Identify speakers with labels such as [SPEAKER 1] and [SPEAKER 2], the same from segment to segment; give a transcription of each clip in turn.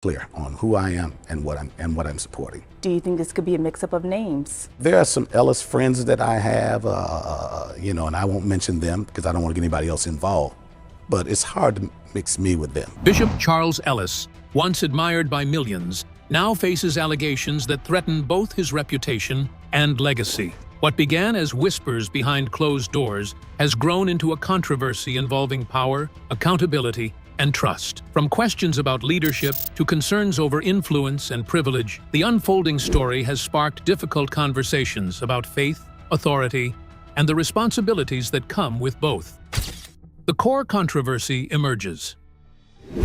[SPEAKER 1] clear on who I am and what I'm supporting.
[SPEAKER 2] Do you think this could be a mix-up of names?
[SPEAKER 1] There are some Ellis friends that I have, and I won't mention them because I don't want to get anybody else involved, but it's hard to mix me with them.
[SPEAKER 3] Bishop Charles Ellis, once admired by millions, now faces allegations that threaten both his reputation and legacy. What began as whispers behind closed doors has grown into a controversy involving power, accountability, and trust. From questions about leadership to concerns over influence and privilege, the unfolding story has sparked difficult conversations about faith, authority, and the responsibilities that come with both. The core controversy emerges.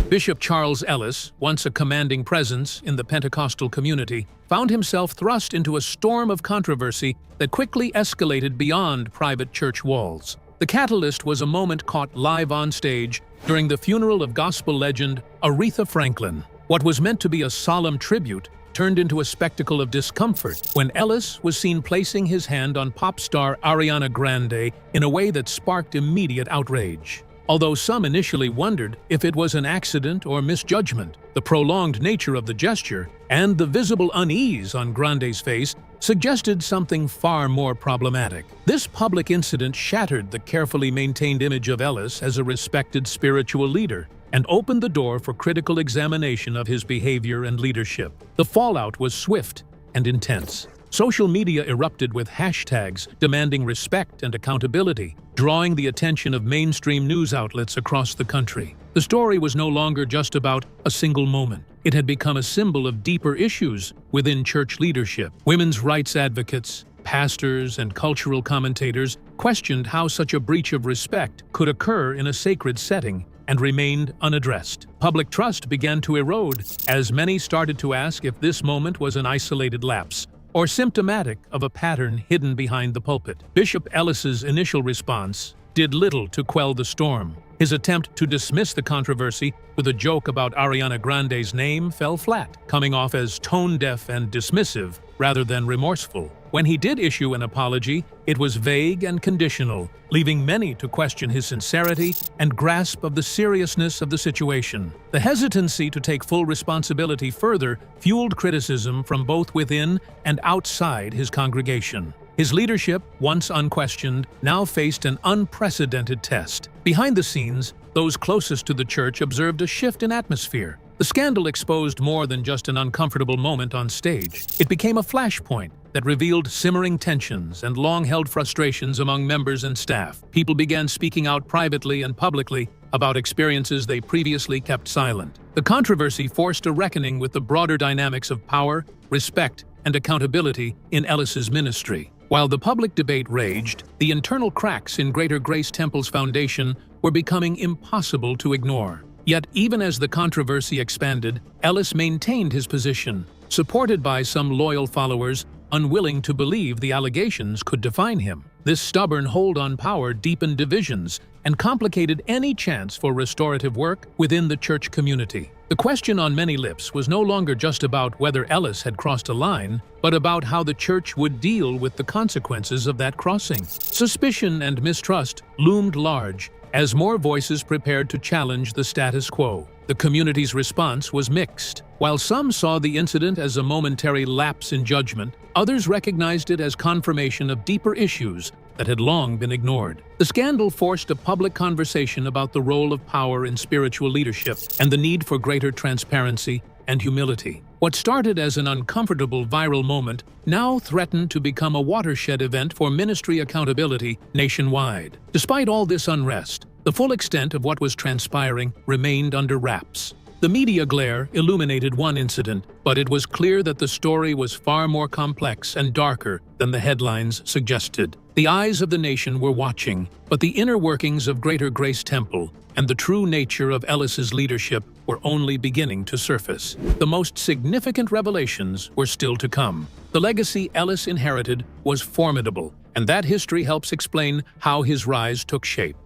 [SPEAKER 3] Bishop Charles Ellis, once a commanding presence in the Pentecostal community, found himself thrust into a storm of controversy that quickly escalated beyond private church walls. The catalyst was a moment caught live on stage during the funeral of gospel legend Aretha Franklin. What was meant to be a solemn tribute turned into a spectacle of discomfort when Ellis was seen placing his hand on pop star Ariana Grande in a way that sparked immediate outrage. Although some initially wondered if it was an accident or misjudgment, the prolonged nature of the gesture and the visible unease on Grande's face suggested something far more problematic. This public incident shattered the carefully maintained image of Ellis as a respected spiritual leader and opened the door for critical examination of his behavior and leadership. The fallout was swift and intense. Social media erupted with hashtags demanding respect and accountability, drawing the attention of mainstream news outlets across the country. The story was no longer just about a single moment. It had become a symbol of deeper issues within church leadership. Women's rights advocates, pastors, and cultural commentators questioned how such a breach of respect could occur in a sacred setting and remained unaddressed. Public trust began to erode as many started to ask if this moment was an isolated lapse or symptomatic of a pattern hidden behind the pulpit. Bishop Ellis's initial response did little to quell the storm. His attempt to dismiss the controversy with a joke about Ariana Grande's name fell flat, coming off as tone-deaf and dismissive rather than remorseful. When he did issue an apology, it was vague and conditional, leaving many to question his sincerity and grasp of the seriousness of the situation. The hesitancy to take full responsibility further fueled criticism from both within and outside his congregation. His leadership, once unquestioned, now faced an unprecedented test. Behind the scenes, those closest to the church observed a shift in atmosphere. The scandal exposed more than just an uncomfortable moment on stage. It became a flashpoint that revealed simmering tensions and long-held frustrations among members and staff. People began speaking out privately and publicly about experiences they previously kept silent. The controversy forced a reckoning with the broader dynamics of power, respect, and accountability in Ellis's ministry. While the public debate raged, the internal cracks in Greater Grace Temple's foundation were becoming impossible to ignore. Yet, even as the controversy expanded, Ellis maintained his position, supported by some loyal followers unwilling to believe the allegations could define him. This stubborn hold on power deepened divisions and complicated any chance for restorative work within the church community. The question on many lips was no longer just about whether Ellis had crossed a line, but about how the church would deal with the consequences of that crossing. Suspicion and mistrust loomed large as more voices prepared to challenge the status quo. The community's response was mixed. While some saw the incident as a momentary lapse in judgment, others recognized it as confirmation of deeper issues that had long been ignored. The scandal forced a public conversation about the role of power in spiritual leadership and the need for greater transparency and humility. What started as an uncomfortable viral moment now threatened to become a watershed event for ministry accountability nationwide. Despite all this unrest, the full extent of what was transpiring remained under wraps. The media glare illuminated one incident, but it was clear that the story was far more complex and darker than the headlines suggested. The eyes of the nation were watching, but the inner workings of Greater Grace Temple and the true nature of Ellis's leadership were only beginning to surface. The most significant revelations were still to come. The legacy Ellis inherited was formidable, and that history helps explain how his rise took shape.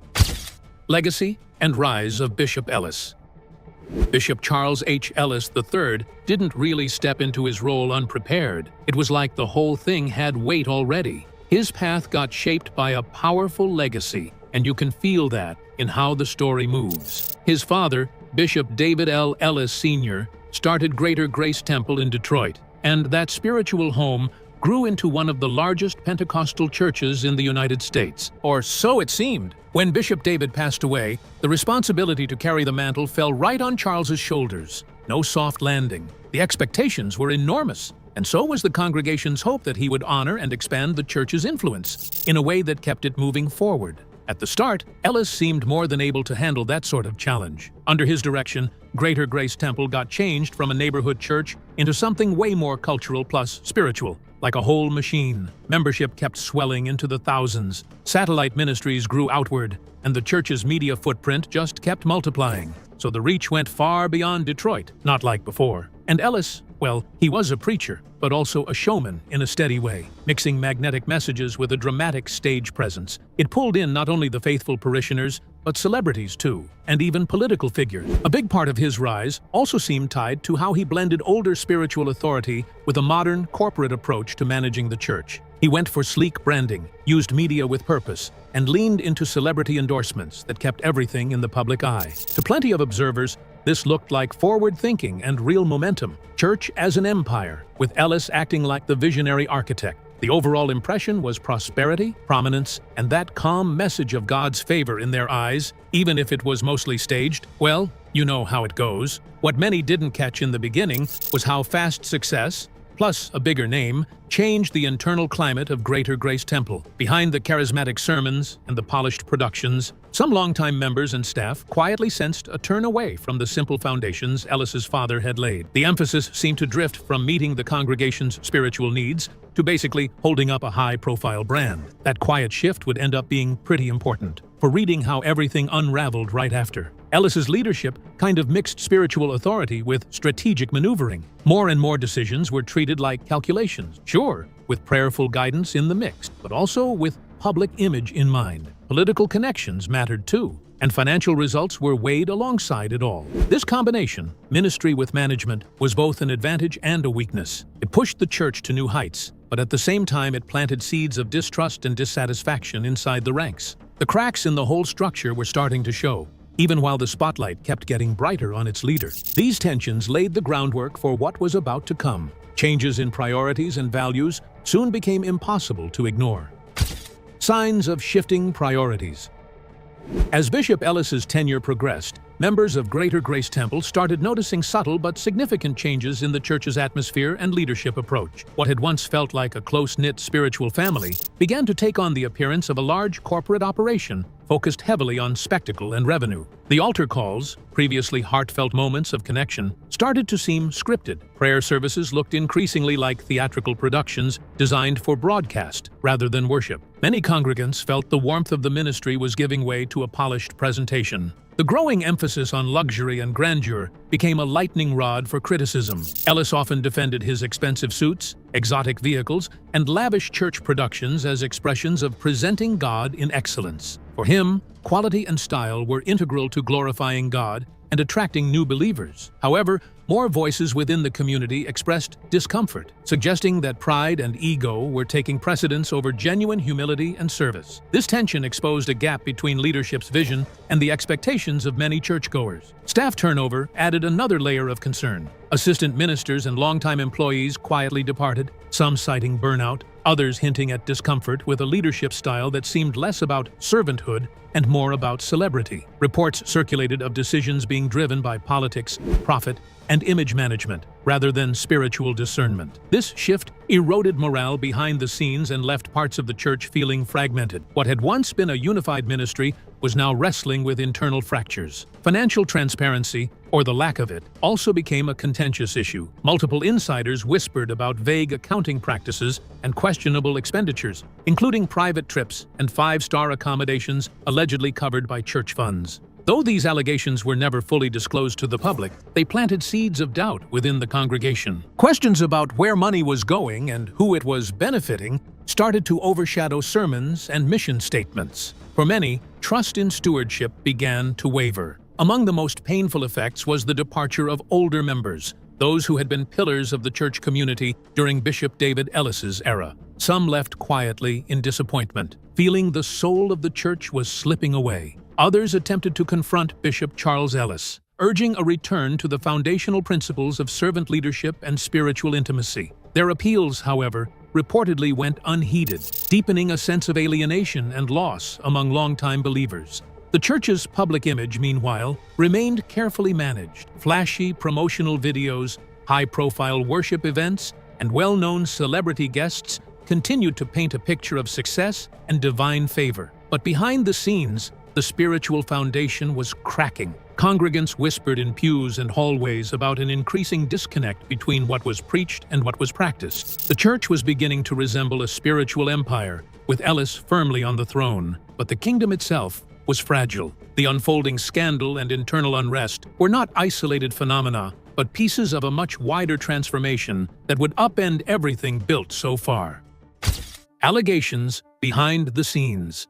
[SPEAKER 3] Legacy and rise of Bishop Ellis. Bishop Charles H. Ellis III didn't really step into his role unprepared. It was like the whole thing had weight already. His path got shaped by a powerful legacy, and you can feel that in how the story moves. His father, Bishop David L. Ellis Sr., started Greater Grace Temple in Detroit, and that spiritual home grew into one of the largest Pentecostal churches in the United States. Or so it seemed. When Bishop David passed away, the responsibility to carry the mantle fell right on Charles's shoulders. No soft landing. The expectations were enormous, and so was the congregation's hope that he would honor and expand the church's influence in a way that kept it moving forward. At the start, Ellis seemed more than able to handle that sort of challenge. Under his direction, Greater Grace Temple got changed from a neighborhood church into something way more cultural plus spiritual, like a whole machine. Membership kept swelling into the thousands. Satellite ministries grew outward, and the church's media footprint just kept multiplying. So the reach went far beyond Detroit, not like before. And Ellis, well, he was a preacher, but also a showman in a steady way, mixing magnetic messages with a dramatic stage presence. It pulled in not only the faithful parishioners, but celebrities too, and even political figures. A big part of his rise also seemed tied to how he blended older spiritual authority with a modern, corporate approach to managing the church. He went for sleek branding, used media with purpose, and leaned into celebrity endorsements that kept everything in the public eye. To plenty of observers, this looked like forward thinking and real momentum. Church as an empire, with Ellis acting like the visionary architect. The overall impression was prosperity, prominence, and that calm message of God's favor in their eyes, even if it was mostly staged. Well, you know how it goes. What many didn't catch in the beginning was how fast success, plus a bigger name, changed the internal climate of Greater Grace Temple. Behind the charismatic sermons and the polished productions, some longtime members and staff quietly sensed a turn away from the simple foundations Ellis's father had laid. The emphasis seemed to drift from meeting the congregation's spiritual needs to basically holding up a high-profile brand. That quiet shift would end up being pretty important for reading how everything unraveled right after. Ellis's leadership kind of mixed spiritual authority with strategic maneuvering. More and more decisions were treated like calculations, sure, with prayerful guidance in the mix, but also with public image in mind. Political connections mattered too, and financial results were weighed alongside it all. This combination, ministry with management, was both an advantage and a weakness. It pushed the church to new heights, but at the same time it planted seeds of distrust and dissatisfaction inside the ranks. The cracks in the whole structure were starting to show, even while the spotlight kept getting brighter on its leader. These tensions laid the groundwork for what was about to come. Changes in priorities and values soon became impossible to ignore. Signs of shifting priorities. As Bishop Ellis's tenure progressed, members of Greater Grace Temple started noticing subtle but significant changes in the church's atmosphere and leadership approach. What had once felt like a close-knit spiritual family began to take on the appearance of a large corporate operation focused heavily on spectacle and revenue. The altar calls, previously heartfelt moments of connection, started to seem scripted. Prayer services looked increasingly like theatrical productions designed for broadcast rather than worship. Many congregants felt the warmth of the ministry was giving way to a polished presentation. The growing emphasis on luxury and grandeur became a lightning rod for criticism. Ellis often defended his expensive suits, exotic vehicles, and lavish church productions as expressions of presenting God in excellence. For him, quality and style were integral to glorifying God and attracting new believers. However, more voices within the community expressed discomfort, suggesting that pride and ego were taking precedence over genuine humility and service. This tension exposed a gap between leadership's vision and the expectations of many churchgoers. Staff turnover added another layer of concern. Assistant ministers and longtime employees quietly departed, some citing burnout, others hinting at discomfort with a leadership style that seemed less about servanthood and more about celebrity. Reports circulated of decisions being driven by politics, profit, and image management, rather than spiritual discernment. This shift eroded morale behind the scenes and left parts of the church feeling fragmented. What had once been a unified ministry was now wrestling with internal fractures. Financial transparency, or the lack of it, also became a contentious issue. Multiple insiders whispered about vague accounting practices and questionable expenditures, including private trips and five-star accommodations allegedly covered by church funds. Though these allegations were never fully disclosed to the public, they planted seeds of doubt within the congregation. Questions about where money was going and who it was benefiting started to overshadow sermons and mission statements. For many, trust in stewardship began to waver. Among the most painful effects was the departure of older members, those who had been pillars of the church community during Bishop David Ellis's era. Some left quietly in disappointment, feeling the soul of the church was slipping away. Others attempted to confront Bishop Charles Ellis, urging a return to the foundational principles of servant leadership and spiritual intimacy. Their appeals, however, reportedly went unheeded, deepening a sense of alienation and loss among longtime believers. The church's public image, meanwhile, remained carefully managed. Flashy promotional videos, high-profile worship events, and well-known celebrity guests continued to paint a picture of success and divine favor. But behind the scenes, the spiritual foundation was cracking. Congregants whispered in pews and hallways about an increasing disconnect between what was preached and what was practiced. The church was beginning to resemble a spiritual empire, with Ellis firmly on the throne, but the kingdom itself was fragile. The unfolding scandal and internal unrest were not isolated phenomena, but pieces of a much wider transformation that would upend everything built so far. Allegations behind the scenes.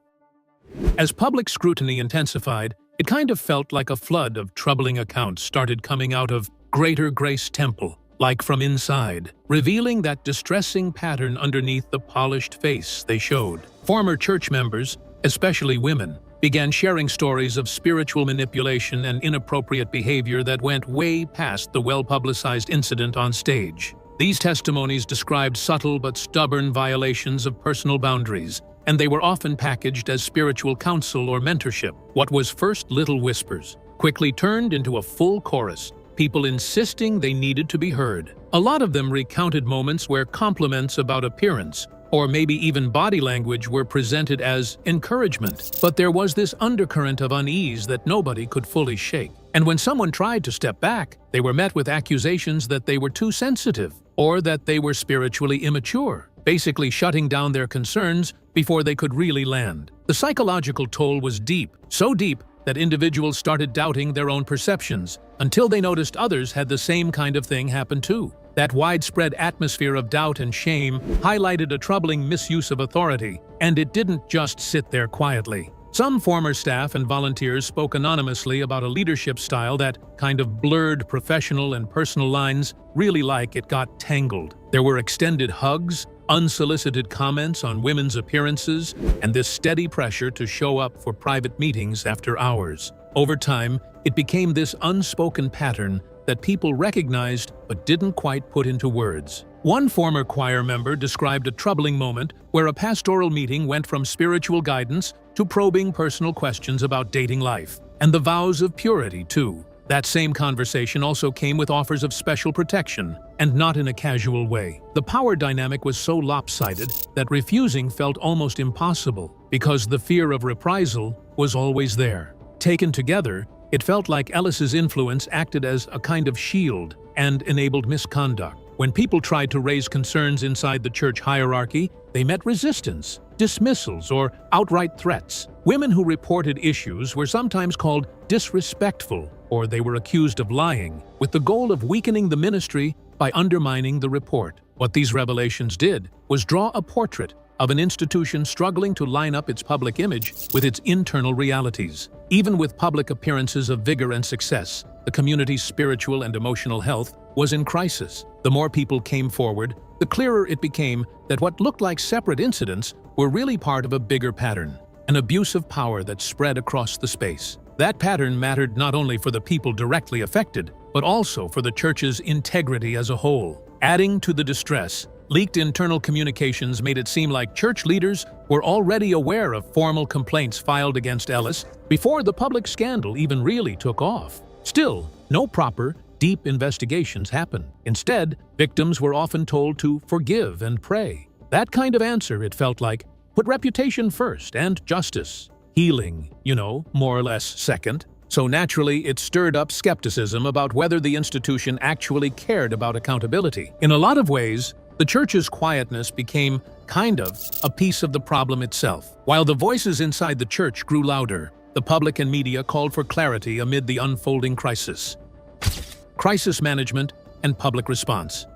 [SPEAKER 3] As public scrutiny intensified, it kind of felt like a flood of troubling accounts started coming out of Greater Grace Temple, like from inside, revealing that distressing pattern underneath the polished face they showed. Former church members, especially women, began sharing stories of spiritual manipulation and inappropriate behavior that went way past the well-publicized incident on stage. These testimonies described subtle but stubborn violations of personal boundaries, and they were often packaged as spiritual counsel or mentorship. What was first little whispers quickly turned into a full chorus, people insisting they needed to be heard. A lot of them recounted moments where compliments about appearance, or maybe even body language, were presented as encouragement. But there was this undercurrent of unease that nobody could fully shake. And when someone tried to step back, they were met with accusations that they were too sensitive, or that they were spiritually immature, basically shutting down their concerns before they could really land. The psychological toll was deep, so deep that individuals started doubting their own perceptions, until they noticed others had the same kind of thing happen too. That widespread atmosphere of doubt and shame highlighted a troubling misuse of authority, and it didn't just sit there quietly. Some former staff and volunteers spoke anonymously about a leadership style that kind of blurred professional and personal lines, really like it got tangled. There were extended hugs, unsolicited comments on women's appearances, and this steady pressure to show up for private meetings after hours. Over time, it became this unspoken pattern that people recognized but didn't quite put into words. One former choir member described a troubling moment where a pastoral meeting went from spiritual guidance to probing personal questions about dating life, and the vows of purity too. That same conversation also came with offers of special protection, and not in a casual way. The power dynamic was so lopsided that refusing felt almost impossible, because the fear of reprisal was always there. Taken together, it felt like Ellis's influence acted as a kind of shield and enabled misconduct. When people tried to raise concerns inside the church hierarchy, they met resistance, dismissals, or outright threats. Women who reported issues were sometimes called disrespectful, or they were accused of lying, with the goal of weakening the ministry by undermining the report. What these revelations did was draw a portrait of an institution struggling to line up its public image with its internal realities. Even with public appearances of vigor and success, the community's spiritual and emotional health was in crisis. The more people came forward, the clearer it became that what looked like separate incidents were really part of a bigger pattern, an abuse of power that spread across the space. That pattern mattered not only for the people directly affected, but also for the church's integrity as a whole. Adding to the distress, leaked internal communications made it seem like church leaders were already aware of formal complaints filed against Ellis before the public scandal even really took off. Still, no proper, deep investigations happened. Instead, victims were often told to forgive and pray. That kind of answer, it felt like, put reputation first and justice. Healing, more or less second. So naturally, it stirred up skepticism about whether the institution actually cared about accountability. In a lot of ways, the church's quietness became kind of a piece of the problem itself. While the voices inside the church grew louder, the public and media called for clarity amid the unfolding crisis. Crisis management and public response.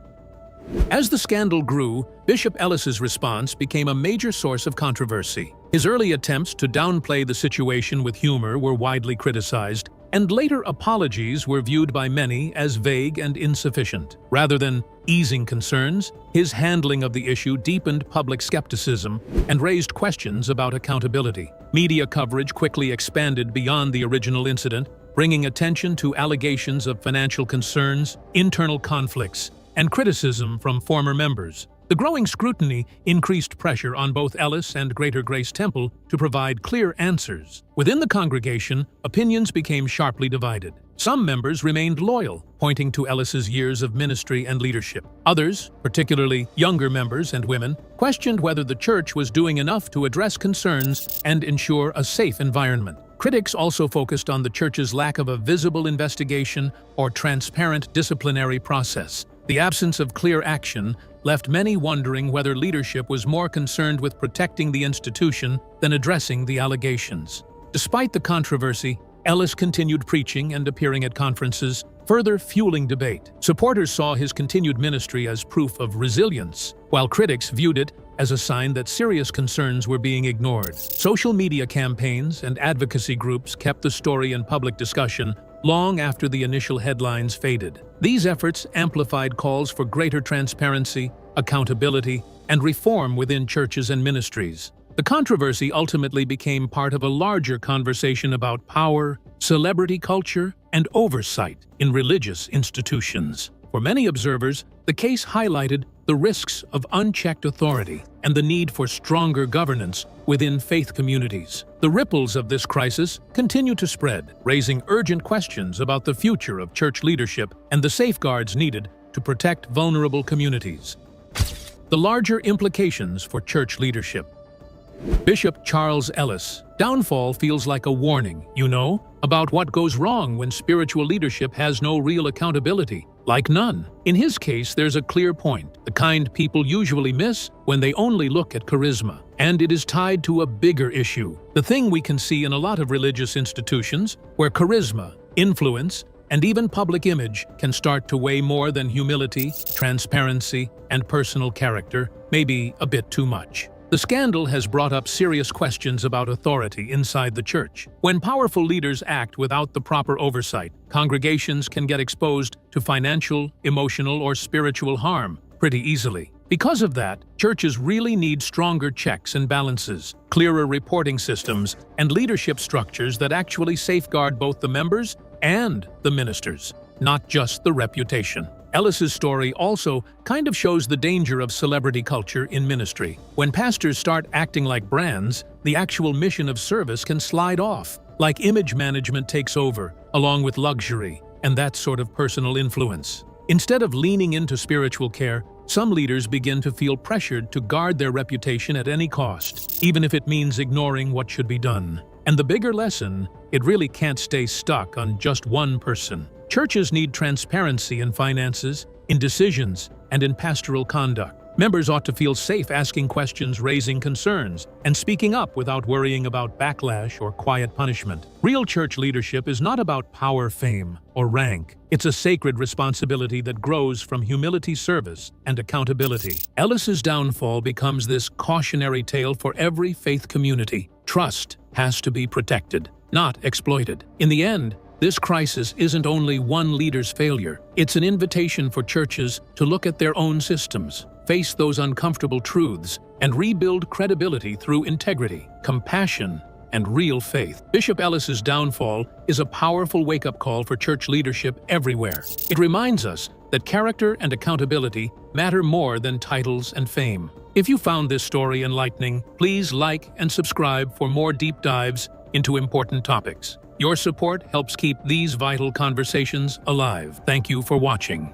[SPEAKER 3] As the scandal grew, Bishop Ellis's response became a major source of controversy. His early attempts to downplay the situation with humor were widely criticized, and later apologies were viewed by many as vague and insufficient. Rather than easing concerns, his handling of the issue deepened public skepticism and raised questions about accountability. Media coverage quickly expanded beyond the original incident, bringing attention to allegations of financial concerns, internal conflicts, and criticism from former members. The growing scrutiny increased pressure on both Ellis and Greater Grace Temple to provide clear answers. Within the congregation, opinions became sharply divided. Some members remained loyal, pointing to Ellis's years of ministry and leadership. Others, particularly younger members and women, questioned whether the church was doing enough to address concerns and ensure a safe environment. Critics also focused on the church's lack of a visible investigation or transparent disciplinary process. The absence of clear action left many wondering whether leadership was more concerned with protecting the institution than addressing the allegations. Despite the controversy, Ellis continued preaching and appearing at conferences, further fueling debate. Supporters saw his continued ministry as proof of resilience, while critics viewed it as a sign that serious concerns were being ignored. Social media campaigns and advocacy groups kept the story in public discussion long after the initial headlines faded. These efforts amplified calls for greater transparency, accountability, and reform within churches and ministries. The controversy ultimately became part of a larger conversation about power, celebrity culture, and oversight in religious institutions. For many observers, the case highlighted the risks of unchecked authority and the need for stronger governance within faith communities. The ripples of this crisis continue to spread, raising urgent questions about the future of church leadership and the safeguards needed to protect vulnerable communities. The larger implications for church leadership. Bishop Charles Ellis' downfall feels like a warning, about what goes wrong when spiritual leadership has no real accountability, like none. In his case, there's a clear point, the kind people usually miss when they only look at charisma. And it is tied to a bigger issue, the thing we can see in a lot of religious institutions, where charisma, influence, and even public image can start to weigh more than humility, transparency, and personal character, maybe a bit too much. The scandal has brought up serious questions about authority inside the church. When powerful leaders act without the proper oversight, congregations can get exposed to financial, emotional, or spiritual harm pretty easily. Because of that, churches really need stronger checks and balances, clearer reporting systems, and leadership structures that actually safeguard both the members and the ministers, not just the reputation. Ellis's story also kind of shows the danger of celebrity culture in ministry. When pastors start acting like brands, the actual mission of service can slide off, like image management takes over, along with luxury and that sort of personal influence. Instead of leaning into spiritual care, some leaders begin to feel pressured to guard their reputation at any cost, even if it means ignoring what should be done. And the bigger lesson, it really can't stay stuck on just one person. Churches need transparency in finances, in decisions, and in pastoral conduct. Members ought to feel safe asking questions, raising concerns, and speaking up without worrying about backlash or quiet punishment. Real church leadership is not about power, fame, or rank. It's a sacred responsibility that grows from humility, service, and accountability. Ellis's downfall becomes this cautionary tale for every faith community. Trust has to be protected, not exploited. In the end, this crisis isn't only one leader's failure. It's an invitation for churches to look at their own systems, face those uncomfortable truths, and rebuild credibility through integrity, compassion, and real faith. Bishop Ellis's downfall is a powerful wake-up call for church leadership everywhere. It reminds us that character and accountability matter more than titles and fame. If you found this story enlightening, please like and subscribe for more deep dives into important topics. Your support helps keep these vital conversations alive. Thank you for watching.